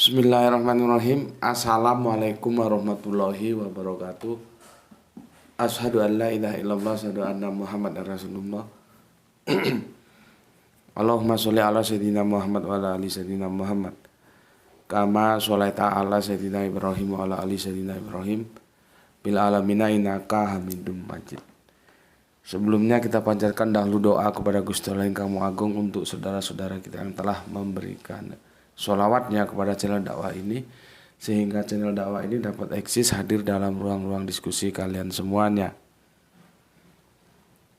Bismillahirrahmanirrahim. Assalamualaikum warahmatullahi wabarakatuh. Asyhadu an la ilaha illallah, asyhadu anna Muhammadar Rasulullah. Allahumma sholli ala sayyidina Muhammad wa ala ali sayyidina Muhammad. Kama sholaita ala sayyidina Ibrahim wa ala ali sayyidina Ibrahim bil alamina innaka Hamidum Majid. Sebelumnya kita panjatkan dahulu doa kepada Gusti Allah yang Kamu Agung untuk saudara-saudara kita yang telah memberikan sholawatnya kepada channel dakwah ini, sehingga channel dakwah ini dapat eksis hadir dalam ruang-ruang diskusi kalian semuanya.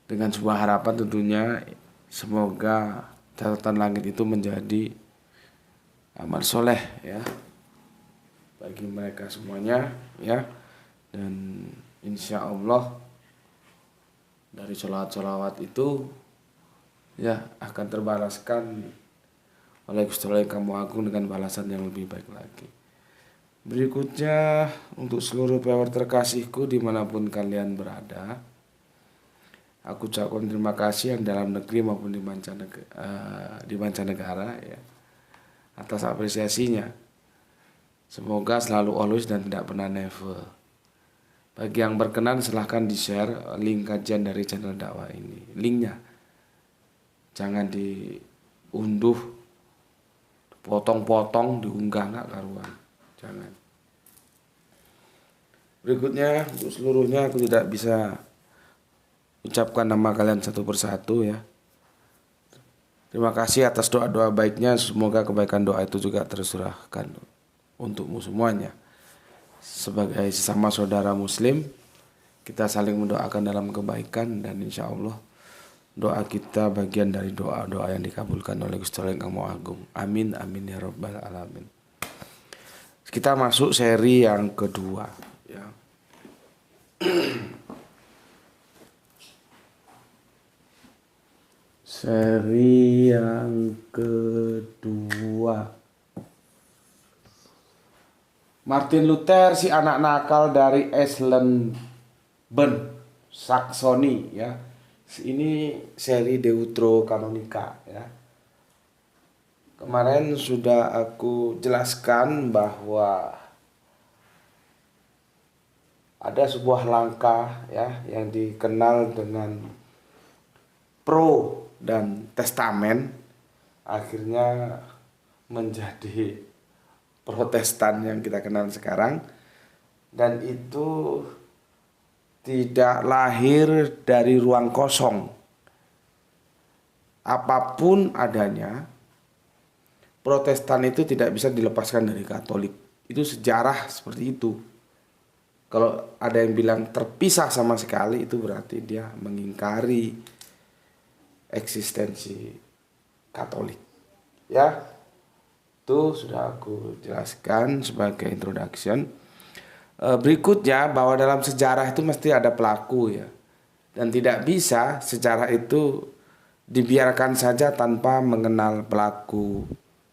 Dengan sebuah harapan tentunya, semoga catatan langit itu menjadi amal soleh ya bagi mereka semuanya ya. Dan insya Allah dari sholawat-sholawat itu ya akan terbalaskan oleh Gusti Allah yang Kamu Agung dengan balasan yang lebih baik lagi. Berikutnya untuk seluruh pewaris terkasihku dimanapun kalian berada, aku ucapkan terima kasih yang dalam negeri maupun di mancanegara ya, atas apresiasinya. Semoga selalu always dan tidak pernah never. Bagi yang berkenan silahkan di share link kajian dari channel dakwah ini. Linknya jangan diunduh, potong-potong, diunggah nggak karuan, jangan. Berikutnya untuk seluruhnya aku tidak bisa ucapkan nama kalian satu persatu ya. Terima kasih atas doa-doa baiknya, semoga kebaikan doa itu juga tersurahkan untukmu semuanya. Sebagai sesama saudara muslim, kita saling mendoakan dalam kebaikan, dan insya Allah doa kita bagian dari doa-doa yang dikabulkan oleh Gusti Allah yang Kamu Agung. Amin amin ya rabbal alamin. Kita masuk seri yang kedua ya. Seri yang kedua. Martin Luther, si anak nakal dari Eisleben, Saksoni ya. Ini seri Deuterokanonika ya. Kemarin sudah aku jelaskan bahwa ada sebuah langkah ya yang dikenal dengan Pro dan Testamen, akhirnya menjadi Protestan yang kita kenal sekarang, dan itu tidak lahir dari ruang kosong. Apapun adanya, Protestan itu tidak bisa dilepaskan dari Katolik. Itu sejarah seperti itu. Kalau ada yang bilang terpisah sama sekali, itu berarti dia mengingkari eksistensi Katolik. Ya, itu sudah aku jelaskan sebagai introduction. Berikutnya bahwa dalam sejarah itu mesti ada pelaku ya, dan tidak bisa sejarah itu dibiarkan saja tanpa mengenal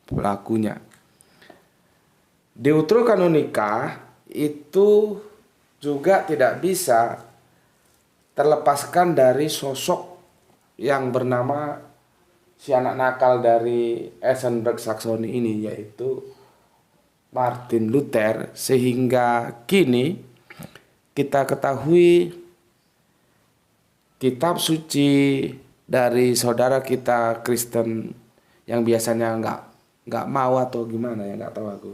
pelakunya. Deuterokanonika itu juga tidak bisa terlepaskan dari sosok yang bernama si anak nakal dari Eisenberg Saksoni ini, yaitu Martin Luther, sehingga kini kita ketahui kitab suci dari saudara kita Kristen yang biasanya nggak mau atau gimana ya, nggak tahu aku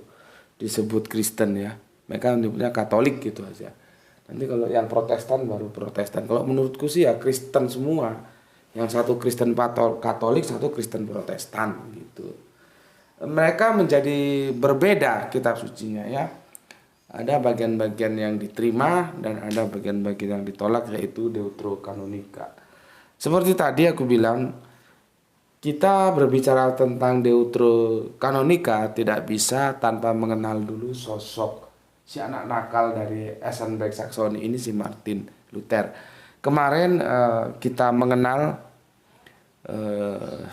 disebut Kristen ya, mereka menyebutnya Katolik gitu aja. Nanti kalau yang Protestan baru Protestan. Kalau menurutku sih ya Kristen semua, yang satu Kristen Katolik, satu Kristen Protestan gitu. Mereka menjadi berbeda kitab sucinya ya. Ada bagian-bagian yang diterima dan ada bagian-bagian yang ditolak, yaitu Deuterokanonika. Seperti tadi aku bilang, kita berbicara tentang Deuterokanonika tidak bisa tanpa mengenal dulu sosok si anak nakal dari Eisenberg Saksoni ini, si Martin Luther. Kemarin kita mengenal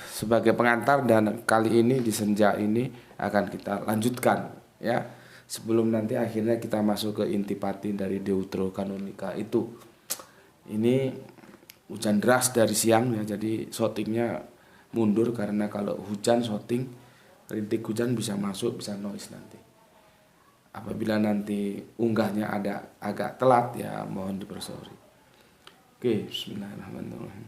sebagai pengantar, dan kali ini di senja ini akan kita lanjutkan ya, sebelum nanti akhirnya kita masuk ke intipati dari Deuterokanonika itu. Ini hujan deras dari siang ya, jadi syutingnya mundur karena kalau hujan syuting rintik hujan bisa masuk, bisa noise nanti. Apabila nanti unggahnya ada agak telat ya mohon dipersori. Oke, bismillahirrahmanirrahim.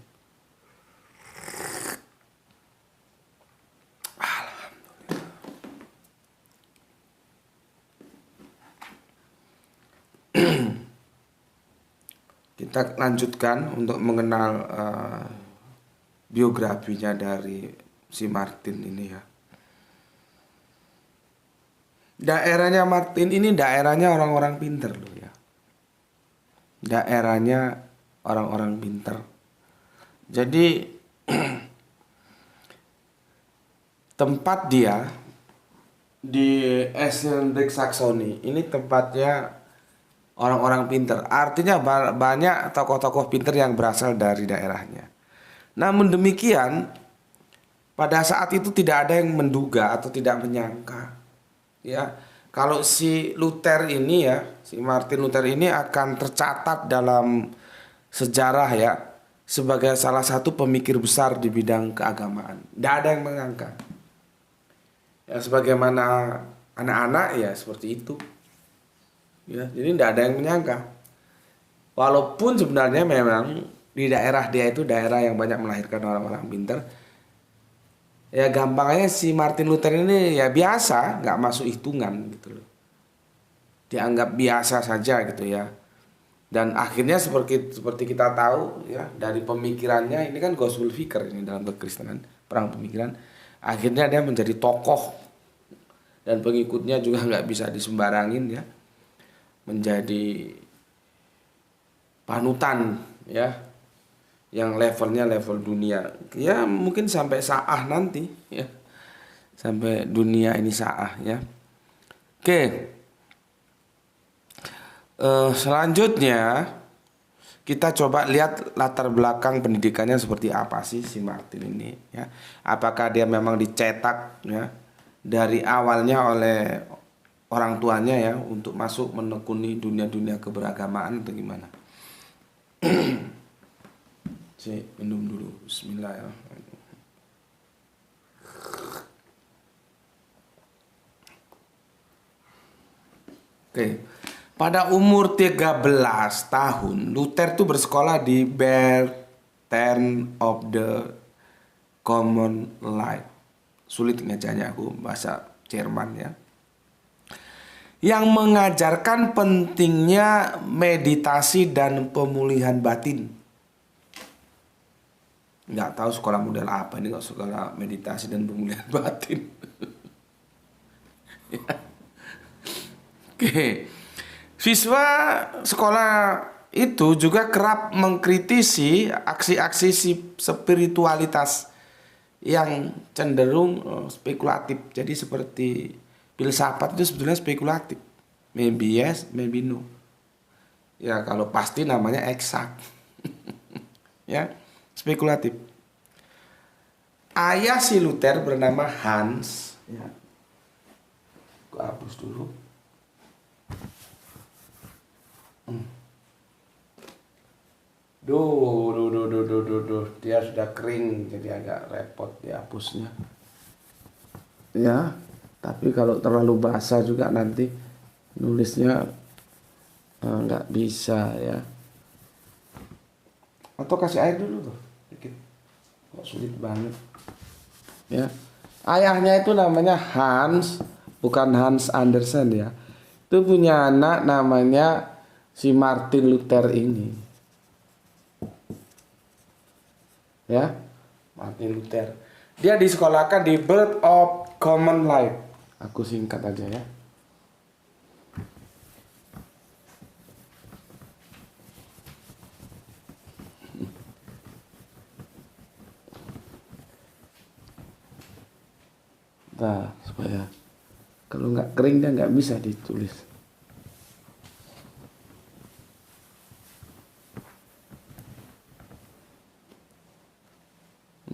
Kita lanjutkan untuk mengenal biografinya dari si Martin ini ya. Daerahnya Martin ini daerahnya orang-orang pinter loh ya. Daerahnya orang-orang pinter. Jadi tempat dia di Essenbrück Saxony ini tempatnya orang-orang pinter. Artinya banyak tokoh-tokoh pinter yang berasal dari daerahnya. Namun demikian, pada saat itu tidak ada yang menduga atau tidak menyangka, ya, kalau si Luther ini ya, si Martin Luther ini akan tercatat dalam sejarah ya sebagai salah satu pemikir besar di bidang keagamaan. Tidak ada yang menyangka. Ya, sebagaimana anak-anak ya seperti itu. Ya, jadi tidak ada yang menyangka. Walaupun sebenarnya memang di daerah dia itu daerah yang banyak melahirkan orang-orang pintar. Ya gampangnya si Martin Luther ini ya biasa, nggak masuk hitungan gitu loh. Dianggap biasa saja gitu ya. Dan akhirnya seperti kita tahu ya dari pemikirannya, ini kan Gospel Vicar ini dalam kekristenan, perang pemikiran. Akhirnya dia menjadi tokoh dan pengikutnya juga nggak bisa disembarangin ya. Menjadi panutan ya, yang levelnya level dunia ya, mungkin sampai Sa'ah nanti ya, sampai dunia ini Sa'ah ya. Oke, selanjutnya kita coba lihat latar belakang pendidikannya seperti apa sih si Martin ini ya. Apakah dia memang dicetak ya dari awalnya oleh orang tuanya ya untuk masuk menekuni dunia-dunia keberagamaan atau gimana? Saya minum dulu. Bismillahirrahmanirrahim. Oke. Pada umur 13 tahun, Luther tuh bersekolah di Bern of the Common Life. Sulit ngejanya aku bahasa Jerman ya. Yang mengajarkan pentingnya meditasi dan pemulihan batin. Nggak tahu sekolah model apa ini, nggak sekolah meditasi dan pemulihan batin. Ya. Oke, siswa sekolah itu juga kerap mengkritisi aksi-aksi spiritualitas yang cenderung spekulatif. Jadi seperti filsafat itu sebetulnya spekulatif. Maybe yes, maybe no. Ya kalau pasti namanya eksak. Ya, spekulatif. Ayah si Luther bernama Hans. Ya. Aku hapus dulu. Duh. Dia sudah kering, jadi agak repot dihapusnya. Ya. Tapi kalau terlalu basah juga nanti nulisnya nggak bisa ya. Atau kasih air dulu tuh, dikit. Kok sulit banget. Ya. Ayahnya itu namanya Hans, bukan Hans Andersen ya. Itu punya anak namanya si Martin Luther ini. Ya, Martin Luther. Dia disekolahkan di Birth of Common Life. Aku singkat aja ya. Nah, supaya kalau nggak kering dia nggak bisa ditulis.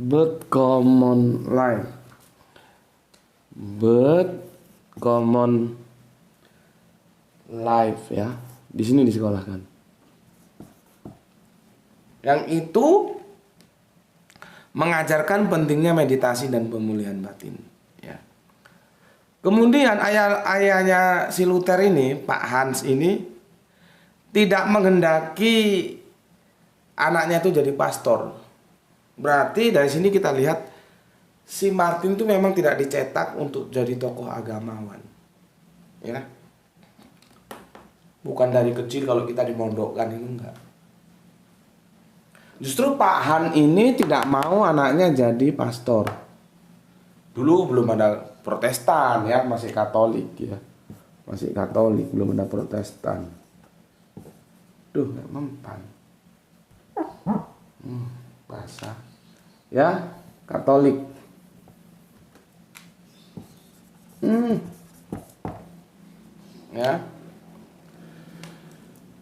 Birth Common Life. Birth Common Life ya. Di sini disekolahkan. Yang itu mengajarkan pentingnya meditasi dan pemulihan batin ya. Kemudian ayahnya si Luther ini, Pak Hans ini, tidak menghendaki anaknya itu jadi pastor. Berarti dari sini kita lihat si Martin itu memang tidak dicetak untuk jadi tokoh agamawan. Ya. Bukan dari kecil kalau kita dimondokkan, itu enggak. Justru Pak Han ini tidak mau anaknya jadi pastor. Dulu belum ada Protestan ya, masih Katolik ya. Masih Katolik, belum ada Protestan. Duh, nggak mempan. Basah. Ya, Katolik. Ya.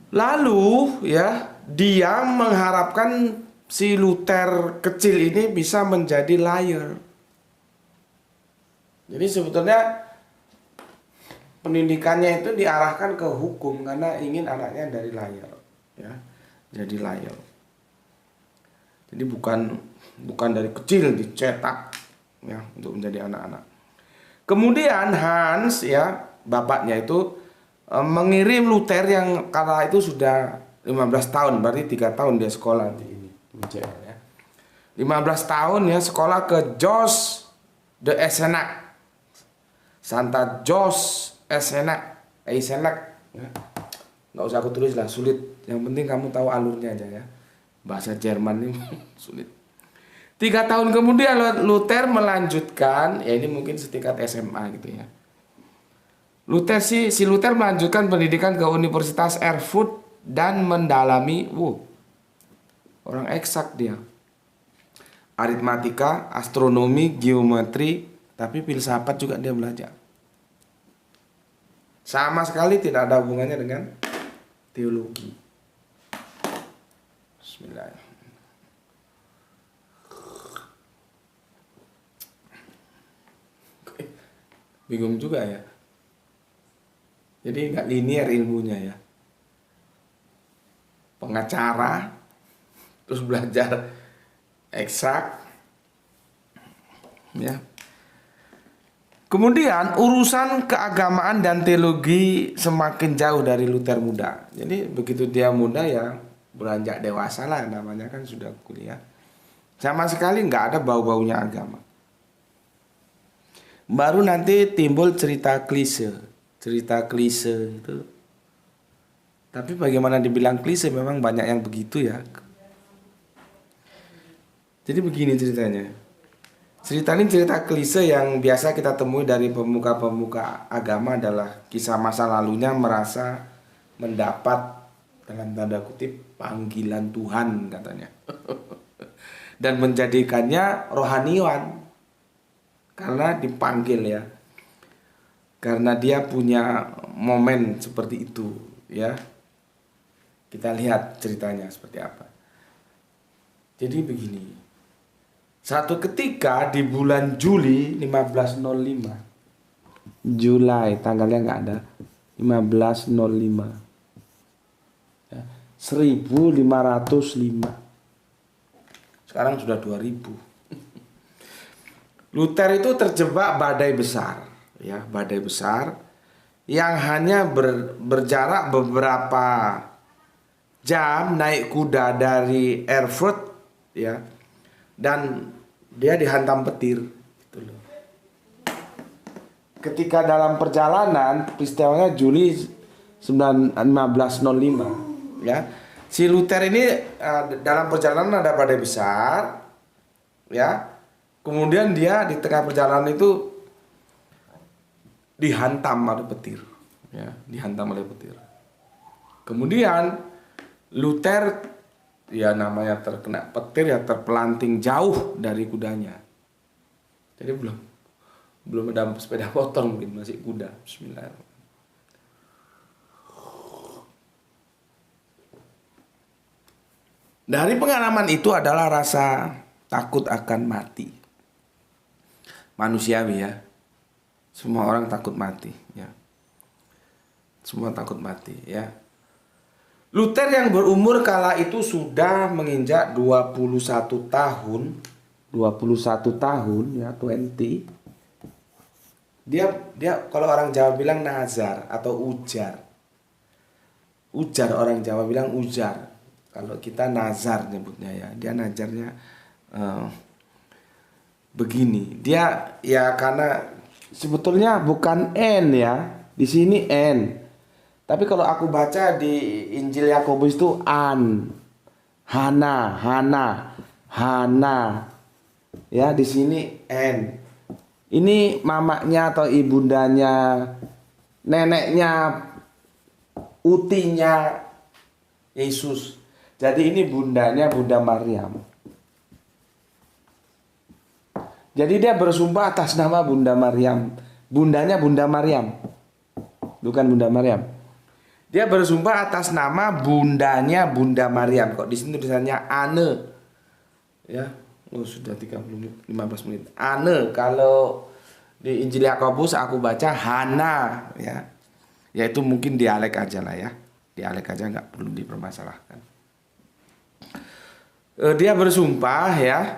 Lalu ya, dia mengharapkan si Luther kecil ini bisa menjadi lawyer. Jadi sebetulnya pendidikannya itu diarahkan ke hukum karena ingin anaknya dari lawyer, ya, jadi lawyer. Jadi bukan dari kecil dicetak ya untuk menjadi anak-anak. Kemudian Hans ya, bapaknya itu mengirim Luther yang kala itu sudah 15 tahun, berarti 3 tahun dia sekolah di ini, ya. 15 tahun ya sekolah ke Jos de Eisenach. Santa Jos Eisenach, ya. Nggak usah aku tulis lah, sulit. Yang penting kamu tahu alurnya aja ya. Bahasa Jerman ini sulit. 3 tahun kemudian Luther melanjutkan, ya ini mungkin setingkat SMA gitu ya. Si Luther melanjutkan pendidikan ke Universitas Erfurt dan mendalami, orang eksak dia. Aritmatika, astronomi, geometri, tapi filsafat juga dia belajar. Sama sekali tidak ada hubungannya dengan teologi. Bismillahirrahmanirrahim. Bingung juga ya. Jadi nggak linear ilmunya ya. Pengacara, terus belajar eksak, ya. Kemudian urusan keagamaan dan teologi semakin jauh dari Luther muda. Jadi begitu dia muda ya beranjak dewasa lah, namanya kan sudah kuliah. Sama sekali nggak ada bau-baunya agama. Baru nanti timbul cerita klise itu. Tapi bagaimana dibilang klise, memang banyak yang begitu ya. Jadi begini ceritanya. Cerita ini cerita klise yang biasa kita temui dari pemuka-pemuka agama adalah kisah masa lalunya merasa mendapat dalam tanda kutip panggilan Tuhan katanya. Dan menjadikannya rohaniwan karena dipanggil ya. Karena dia punya momen seperti itu ya. Kita lihat ceritanya seperti apa. Jadi begini. Satu ketika di bulan Juli 1505. Julai tanggalnya nggak ada. 1505. Ya, 1505. Sekarang sudah 2000. Luther itu terjebak badai besar. Ya, badai besar yang hanya berjarak beberapa jam naik kuda dari Erfurt ya, dan dia dihantam petir gitu loh. Ketika dalam perjalanan, peristiwanya Juli 1505 ya, si Luther ini dalam perjalanan ada badai besar ya, kemudian dia di tengah perjalanan itu dihantam oleh petir, ya, dihantam oleh petir. Kemudian Luther, ya namanya terkena petir ya terpelanting jauh dari kudanya. Jadi belum ada sepeda motor, mungkin masih kuda. Bismillahirrahmanirrahim. Dari pengalaman itu adalah rasa takut akan mati. Manusiawi ya. Semua orang takut mati ya. Semua takut mati ya. Luther yang berumur kala itu sudah menginjak 21 tahun ya, 20. Dia dia kalau orang Jawa bilang nazar atau ujar. Ujar, orang Jawa bilang ujar. Kalau kita nazar nyebutnya ya. Dia nazarnya eh, begini. Dia ya karena sebetulnya bukan N ya. Di sini N. Tapi kalau aku baca di Injil Yakobus itu an. Hana, Hana, Hana. Ya, di sini N. Ini mamanya atau ibundanya, neneknya, utinya Yesus. Jadi ini bundanya Bunda Maryam. Jadi dia bersumpah atas nama Bunda Maryam. Bundanya Bunda Maryam. Bukan Bunda Maryam. Dia bersumpah atas nama bundanya Bunda Maryam. Kok di sini tulisannya Ane. Ya. Oh, sudah 15 menit. Ane, kalau di Injil Yakobus aku baca Hana ya. Yaitu mungkin dialek aja lah ya. Dialek aja, nggak perlu dipermasalahkan. Dia bersumpah ya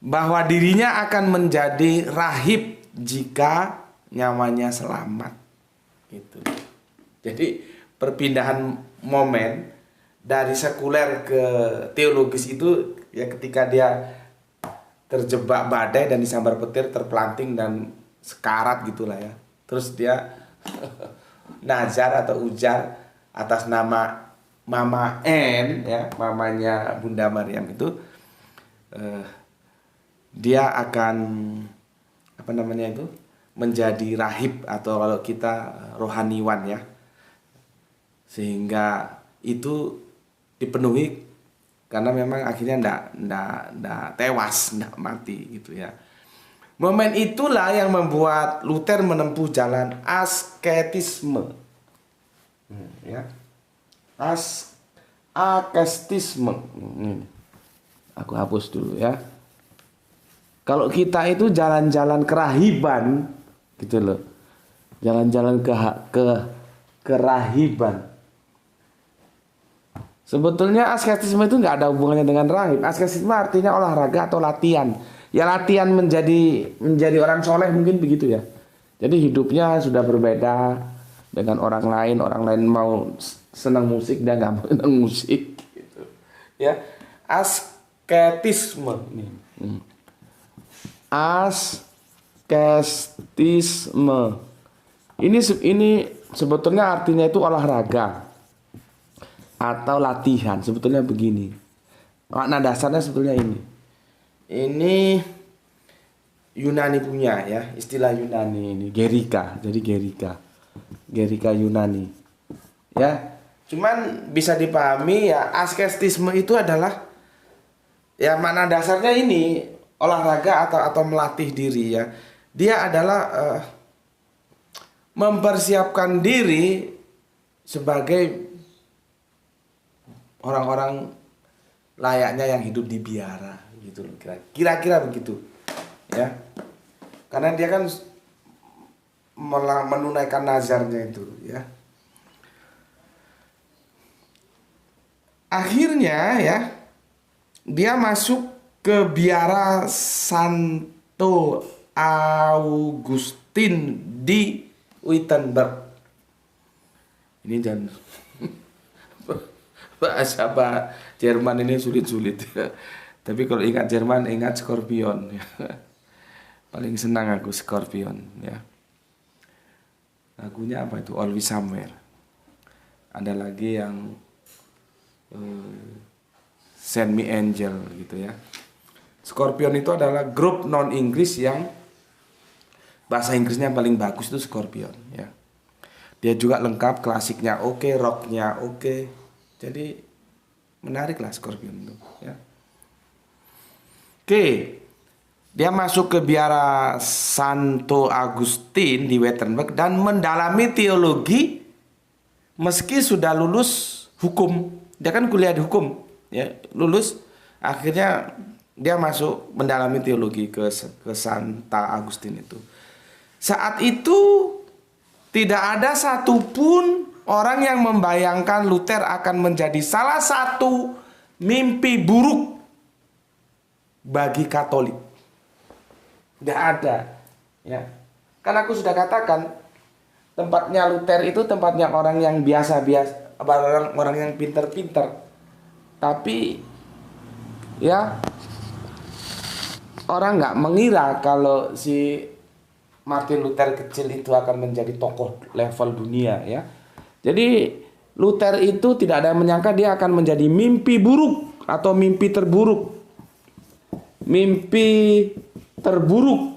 bahwa dirinya akan menjadi rahib jika nyawanya selamat. Gitu. Jadi perpindahan momen dari sekuler ke teologis itu ya ketika dia terjebak badai dan disambar petir, terpelanting dan sekarat gitulah ya. Terus dia nazar atau ujar atas nama Mama N ya, mamanya Bunda Maryam itu dia akan apa namanya itu menjadi rahib atau kalau kita rohaniwan ya. Sehingga itu dipenuhi karena memang akhirnya ndak tewas, ndak mati gitu ya. Momen itulah yang membuat Luther menempuh jalan asketisme. Ya. Akestisme. Aku hapus dulu ya. Kalau kita itu jalan-jalan kerahiban gitu loh. Jalan-jalan ke kerahiban. Sebetulnya asketisme itu nggak ada hubungannya dengan rahib. Asketisme artinya olahraga atau latihan. Ya latihan menjadi orang soleh mungkin begitu ya. Jadi hidupnya sudah berbeda dengan orang lain. Orang lain mau senang musik, dia nggak mau senang musik. Gitu. Ya, asketisme. Asketisme. Ini sebetulnya artinya itu olahraga atau latihan, sebetulnya begini. Makna dasarnya sebetulnya ini. Ini Yunani punya ya, istilah Yunani ini Gerika. Jadi Gerika Yunani. Ya, cuman bisa dipahami ya asketisme itu adalah ya makna dasarnya ini olahraga atau melatih diri ya. Dia adalah mempersiapkan diri sebagai orang-orang layaknya yang hidup di biara gitu loh, kira-kira begitu ya, karena dia kan menunaikan nazarnya itu ya. Akhirnya ya dia masuk ke biara Santo Augustin di Wittenberg. Ini dan bahasa Jerman ini sulit-sulit. Tapi kalau ingat Jerman, ingat Scorpion. Paling senang aku Scorpion. Ya. Lagunya apa itu? Always Somewhere. Ada lagi yang Send Me Angel gitu ya. Scorpion itu adalah grup non Inggris yang bahasa Inggrisnya paling bagus itu Scorpion. Ya. Dia juga lengkap, klasiknya oke, rocknya oke. Jadi menarik lah Scorpion itu ya. Oke. Dia masuk ke biara Santo Agustin di Wittenberg dan mendalami teologi meski sudah lulus hukum. Dia kan kuliah di hukum ya, lulus akhirnya dia masuk mendalami teologi ke Santa Agustin itu. Saat itu tidak ada satupun orang yang membayangkan Luther akan menjadi salah satu mimpi buruk bagi Katolik. Tidak ada, ya. Kan aku sudah katakan, tempatnya Luther itu tempatnya orang yang biasa-biasa, orang yang pintar-pintar. Tapi ya orang nggak mengira kalau si Martin Luther kecil itu akan menjadi tokoh level dunia ya. Jadi Luther itu tidak ada yang menyangka dia akan menjadi mimpi buruk atau mimpi terburuk. Mimpi terburuk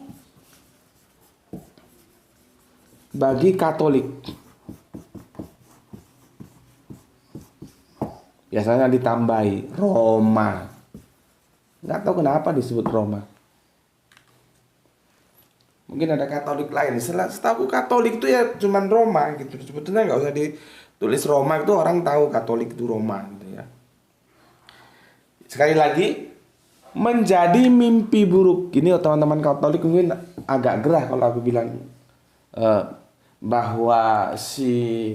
bagi Katolik. Biasanya ditambahi Roma. Nggak tahu kenapa disebut Roma. Mungkin ada Katolik lain. Setahu Katolik itu ya cuman Roma gitu. Sebetulnya nggak usah ditulis Roma, itu orang tahu Katolik itu Roma gitu ya. Sekali lagi, menjadi mimpi buruk. Ini teman-teman Katolik mungkin agak gerah kalau aku bilang bahwa si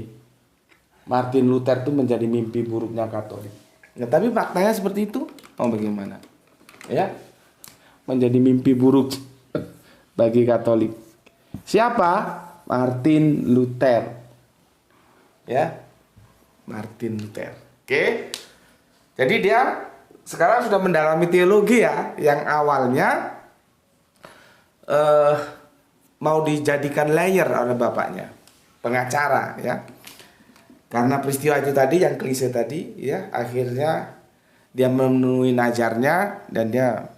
Martin Luther itu menjadi mimpi buruknya Katolik. Ya, tapi faktanya seperti itu. Oh, bagaimana? Ya, menjadi mimpi buruk bagi Katolik. Siapa? Martin Luther. Ya, Martin Luther. Oke. Jadi dia sekarang sudah mendalami teologi ya, yang awalnya mau dijadikan lawyer oleh bapaknya, pengacara ya. Karena peristiwa itu tadi, yang klise tadi ya, akhirnya dia memenuhi najarnya dan dia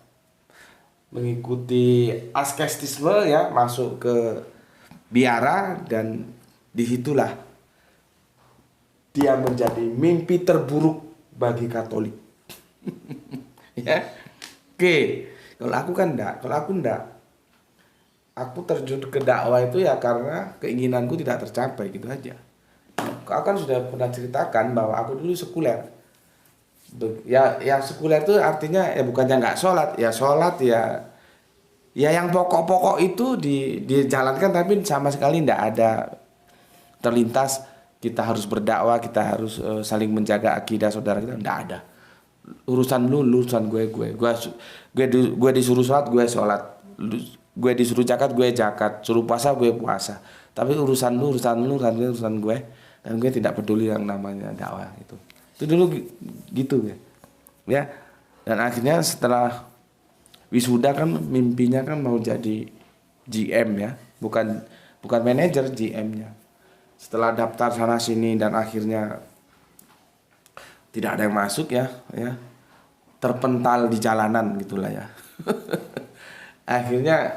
mengikuti askestisme ya, masuk ke biara, dan disitulah dia menjadi mimpi terburuk bagi Katolik. Ya. Oke, kalau aku kan enggak, aku terjun ke dakwah itu ya karena keinginanku tidak tercapai gitu aja. Aku kan sudah pernah ceritakan bahwa aku dulu sekuler. Ya sekuler itu artinya ya bukannya nggak sholat, ya sholat ya yang pokok-pokok itu dijalankan, tapi sama sekali nggak ada terlintas kita harus berdakwah, kita harus saling menjaga akidah saudara kita, nggak ada. Urusan lu, urusan gue disuruh sholat, gue sholat, gue disuruh zakat, gue zakat, suruh puasa, gue puasa. Tapi urusan gue, dan gue tidak peduli yang namanya dakwah itu dulu gitu ya. Dan akhirnya setelah wisuda kan mimpinya kan mau jadi GM ya, bukan manajer, GM-nya. Setelah daftar sana sini dan akhirnya tidak ada yang masuk ya, terpental di jalanan gitulah ya. Akhirnya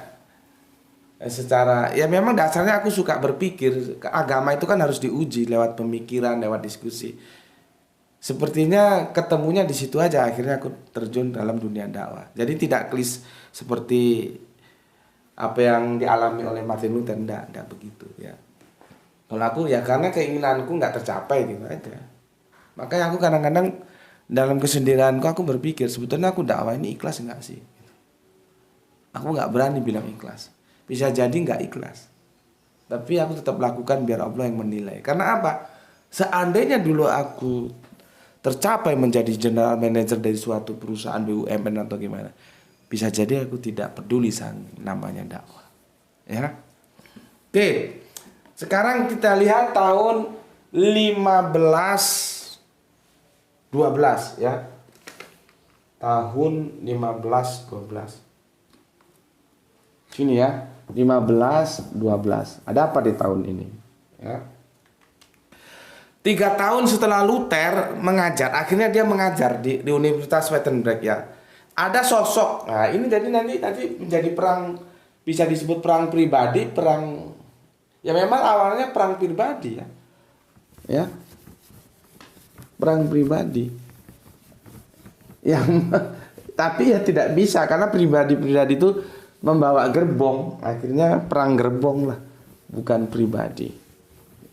secara ya memang dasarnya aku suka berpikir, agama itu kan harus diuji lewat pemikiran, lewat diskusi. Sepertinya ketemunya di situ aja, akhirnya aku terjun dalam dunia dakwah. Jadi tidak klis seperti apa yang dialami oleh Martin Luther, enggak begitu ya. Kalau aku ya karena keinginanku nggak tercapai gitu aja. Makanya aku kadang-kadang dalam kesendirianku aku berpikir, sebetulnya aku dakwah ini ikhlas enggak sih? Aku nggak berani bilang ikhlas. Bisa jadi nggak ikhlas, tapi aku tetap lakukan biar Allah yang menilai. Karena apa? Seandainya dulu aku tercapai menjadi general manager dari suatu perusahaan BUMN atau gimana, bisa jadi aku tidak peduli sang namanya dakwah. Ya. Oke. Sekarang kita lihat tahun 1512 ya. Tahun 1512. Sini ya. 1512. Ada apa di tahun ini? Ya. 3 tahun setelah Luther mengajar, akhirnya dia mengajar di Universitas Wittenberg ya. Ada sosok. Nah, ini jadi nanti menjadi perang, bisa disebut perang pribadi, perang ya memang awalnya perang pribadi ya. Ya. Perang pribadi. Yang tapi ya tidak bisa karena pribadi itu membawa gerbong, akhirnya perang gerbong lah, bukan pribadi.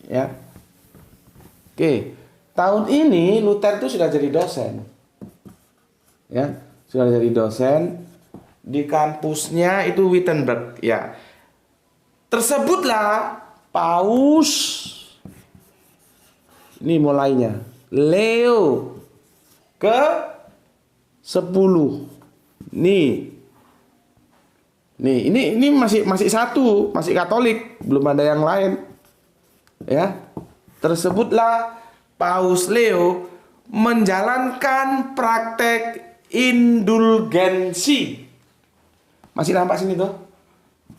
Ya. Oke, tahun ini Luther itu sudah jadi dosen. Ya, sudah jadi dosen di kampusnya itu Wittenberg, ya. Tersebutlah Paus, ini mulainya, Leo ke 10. Nih Nih, ini masih satu, masih Katolik, belum ada yang lain. Ya. Tersebutlah Paus Leo menjalankan praktek indulgensi. Masih nampak sini tuh?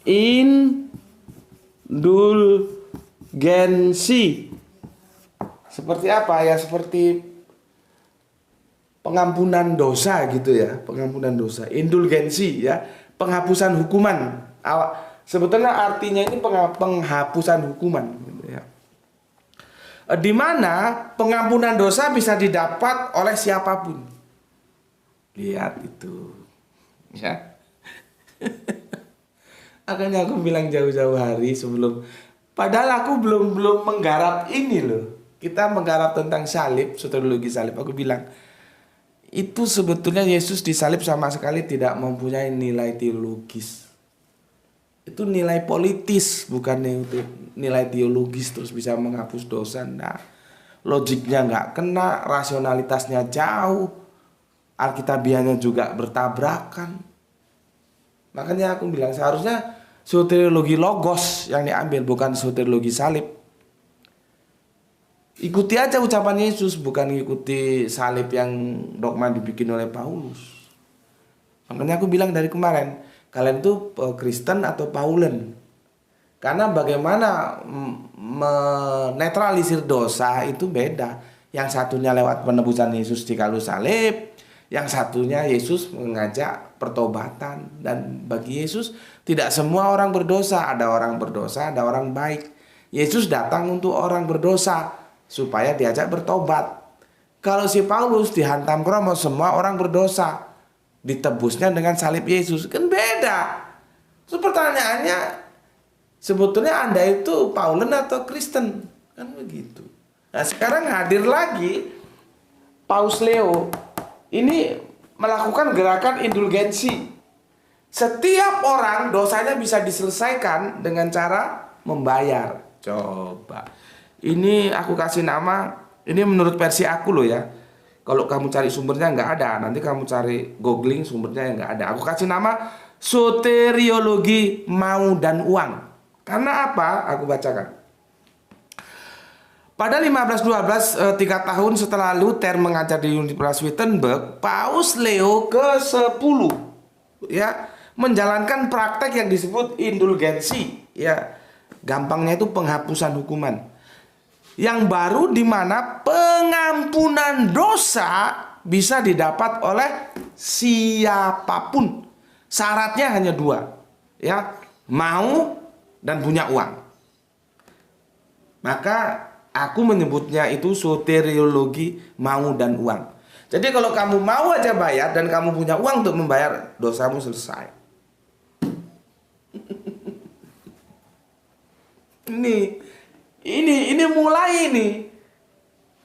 Indulgensi. Seperti apa ya? Seperti pengampunan dosa gitu ya, pengampunan dosa. Indulgensi ya, penghapusan hukuman. Sebetulnya artinya ini penghapusan hukuman gitu ya. Di mana pengampunan dosa bisa didapat oleh siapapun. Lihat itu. Ya. Akhirnya aku bilang jauh-jauh hari sebelum, padahal aku belum menggarap ini loh. Kita menggarap tentang salib, soteriologi salib. Aku bilang itu sebetulnya Yesus disalib sama sekali tidak mempunyai nilai teologis. Itu nilai politis, bukan nilai teologis terus bisa menghapus dosa. Nah, logiknya nggak kena, rasionalitasnya jauh, alkitabiahnya juga bertabrakan. Makanya aku bilang seharusnya soteriologi logos yang diambil, bukan soteriologi salib. Ikuti aja ucapan Yesus, bukan ikuti salib yang dogma dibikin oleh Paulus. Makanya aku bilang dari kemarin, kalian tuh Kristen atau Paulen. Karena bagaimana menetralisir dosa itu beda. Yang satunya lewat penebusan Yesus di kayu salib, yang satunya Yesus mengajak pertobatan. Dan bagi Yesus tidak semua orang berdosa, ada orang berdosa, ada orang baik. Yesus datang untuk orang berdosa supaya diajak bertobat. Kalau si Paulus dihantam kromo, semua orang berdosa, ditebusnya dengan salib Yesus, kan beda. Terus pertanyaannya, sebetulnya Anda itu Paulen atau Kristen? Kan begitu. Nah sekarang hadir lagi Paus Leo ini melakukan gerakan indulgensi. Setiap orang dosanya bisa diselesaikan dengan cara membayar. Coba. Ini aku kasih nama, ini menurut versi aku loh ya. Kalau kamu cari sumbernya nggak ada, nanti kamu cari googling sumbernya nggak ada. Aku kasih nama soteriologi mau dan uang. Karena apa? Aku bacakan. Pada 1512, 3 tahun setelah Luther mengajar di Universitas Wittenberg, Paus Leo ke-10 ya menjalankan praktek yang disebut indulgensi ya. Gampangnya itu penghapusan hukuman. Yang baru, di mana pengampunan dosa bisa didapat oleh siapapun. Syaratnya hanya 2, ya, mau dan punya uang. Maka aku menyebutnya itu soteriologi mau dan uang. Jadi kalau kamu mau aja bayar dan kamu punya uang untuk membayar, dosamu selesai. Ini mulai ini.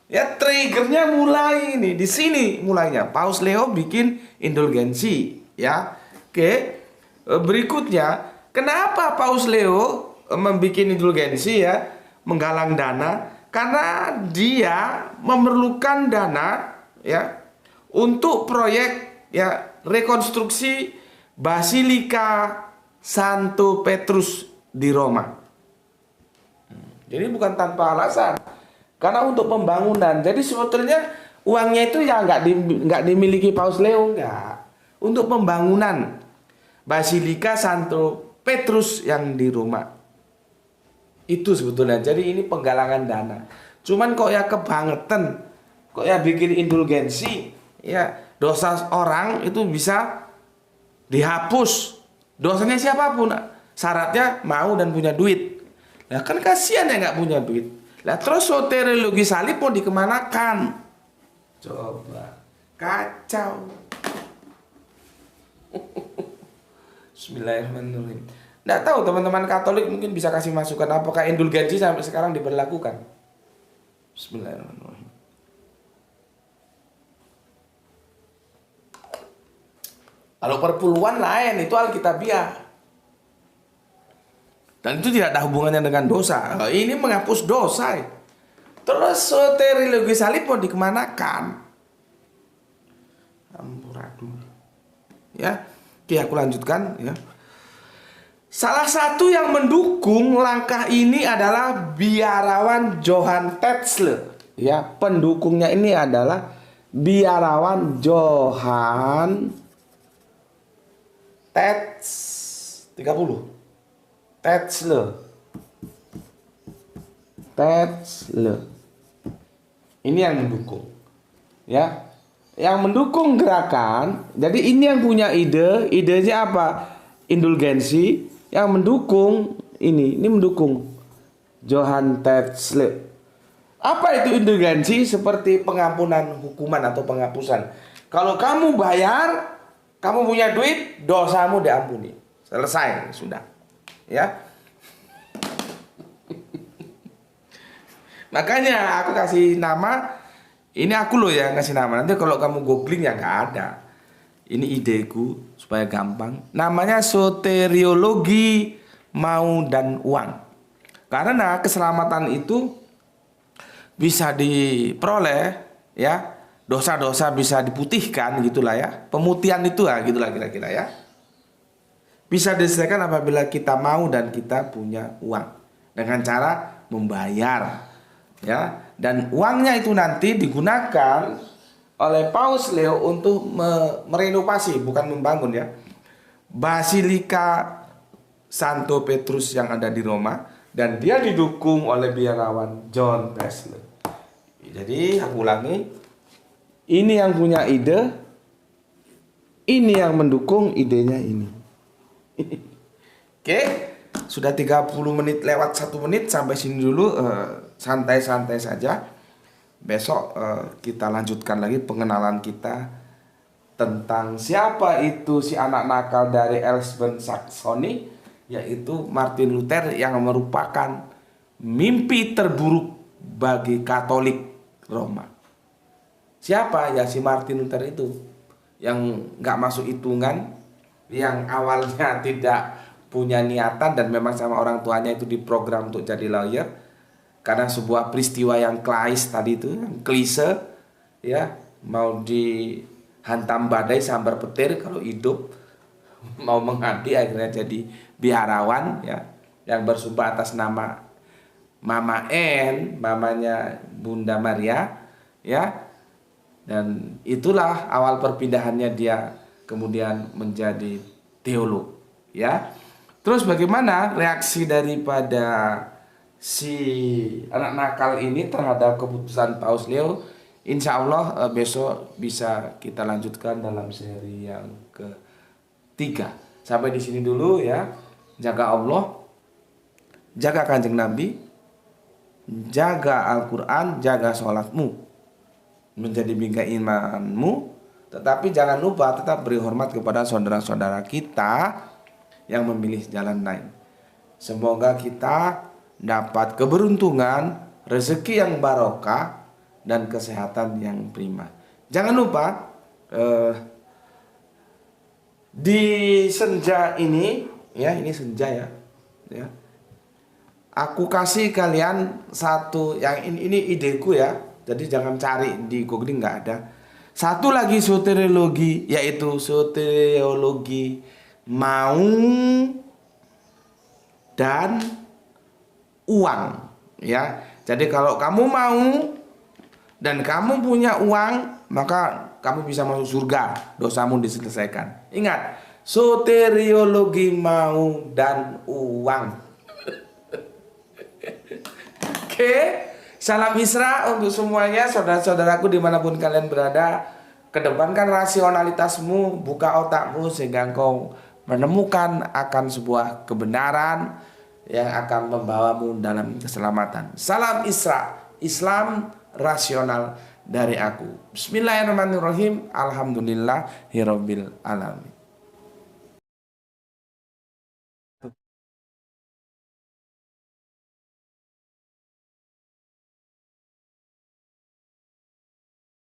Ya triggernya mulai ini. Di sini mulainya. Paus Leo bikin indulgensi, ya. Oke. Berikutnya, kenapa Paus Leo membuat indulgensi ya, menggalang dana? Karena dia memerlukan dana ya untuk proyek ya rekonstruksi Basilika Santo Petrus di Roma. Jadi bukan tanpa alasan, karena untuk pembangunan. Jadi sebetulnya uangnya itu ya nggak dimiliki Paus Leo, nggak. Untuk pembangunan Basilika Santo Petrus yang di Roma. Itu sebetulnya. Jadi ini penggalangan dana. Cuman kok ya kebangetan, kok ya bikin indulgensi, ya dosa orang itu bisa dihapus. Dosanya siapapun, syaratnya mau dan punya duit. Nah kan kasihan ya nggak punya duit. Lah terus soteriologi salib mau dikemanakan? Coba kacau. Bismillahirrahmanirrahim. Nggak tahu teman-teman Katolik mungkin bisa kasih masukan apakah indulgensi sampai sekarang diberlakukan. Bismillahirrahmanirrahim. Kalau perpuluhan lain itu alkitabiah. Dan itu tidak ada hubungannya dengan dosa. Ini menghapus dosa. Terus soteriologi salib mau dikemanakan? Amburadul. Ya, oke aku lanjutkan. Ya. Salah satu yang mendukung langkah ini adalah biarawan Johann Tetzel. Ya, pendukungnya ini adalah biarawan Johann Tetzel. Ini yang mendukung. Ya. Yang mendukung gerakan. Jadi ini yang punya idenya apa? Indulgensi. Yang mendukung ini mendukung Johann Tetzel. Apa itu indulgensi? Seperti pengampunan hukuman atau penghapusan. Kalau kamu bayar, kamu punya duit, dosamu diampuni. Selesai, sudah. Ya. Makanya aku kasih nama, ini aku loh ya kasih nama. Nanti kalau kamu googling ya nggak ada. Ini ideku supaya gampang. Namanya soteriologi mau dan uang. Karena keselamatan itu bisa diperoleh, ya. Dosa-dosa bisa diputihkan gitulah ya. Pemutihan itu lah gitulah kira-kira ya. Bisa diselesaikan apabila kita mau dan kita punya uang dengan cara membayar, ya. Dan uangnya itu nanti digunakan oleh Paus Leo untuk merenovasi, bukan membangun ya, Basilika Santo Petrus yang ada di Roma, dan dia didukung oleh biarawan John Tetzel. Jadi aku ulangi, ini yang punya ide, ini yang mendukung idenya ini. Oke, sudah 30 menit lewat 1 menit, sampai sini dulu, santai-santai saja. Besok kita lanjutkan lagi pengenalan kita tentang siapa itu si anak nakal dari Elsben Saxony, yaitu Martin Luther yang merupakan mimpi terburuk bagi Katolik Roma. Siapa? Ya si Martin Luther itu, yang nggak masuk hitungan, yang awalnya tidak punya niatan dan memang sama orang tuanya itu diprogram untuk jadi lawyer. Karena sebuah peristiwa yang klise tadi itu, yang klise, ya, mau dihantam badai sambar petir kalau hidup, mau mengabdi akhirnya jadi biarawan, ya, yang bersumpah atas nama Mama N, mamanya Bunda Maria, ya, dan itulah awal perpindahannya dia kemudian menjadi teolog, ya. Terus bagaimana reaksi daripada si anak nakal ini terhadap keputusan Paus Leo? Insya Allah besok bisa kita lanjutkan dalam seri yang ketiga. Sampai di sini dulu ya. Jaga Allah, jaga Kanjeng Nabi, jaga Al-Quran, jaga sholatmu, menjadi bingkai imanmu. Tetapi jangan lupa tetap beri hormat kepada saudara-saudara kita yang memilih jalan lain. Semoga kita dapat keberuntungan, rezeki yang barokah, dan kesehatan yang prima. Jangan lupa di senja ini, ya, ini senja ya, aku kasih kalian satu yang ini ideku ya. Jadi jangan cari di googling, nggak ada. Satu lagi soteriologi, yaitu soteriologi mau dan uang, ya. Jadi kalau kamu mau dan kamu punya uang, maka kamu bisa masuk surga, dosamu diselesaikan. Ingat, soteriologi mau dan uang. Oke, salam Isra untuk semuanya, saudara-saudaraku dimanapun kalian berada. Kedepankan rasionalitasmu, buka otakmu sehingga engkau menemukan akan sebuah kebenaran yang akan membawamu dalam keselamatan. Salam Isra, Islam rasional dari aku. Bismillahirrahmanirrahim. Alhamdulillahirabbil alamin.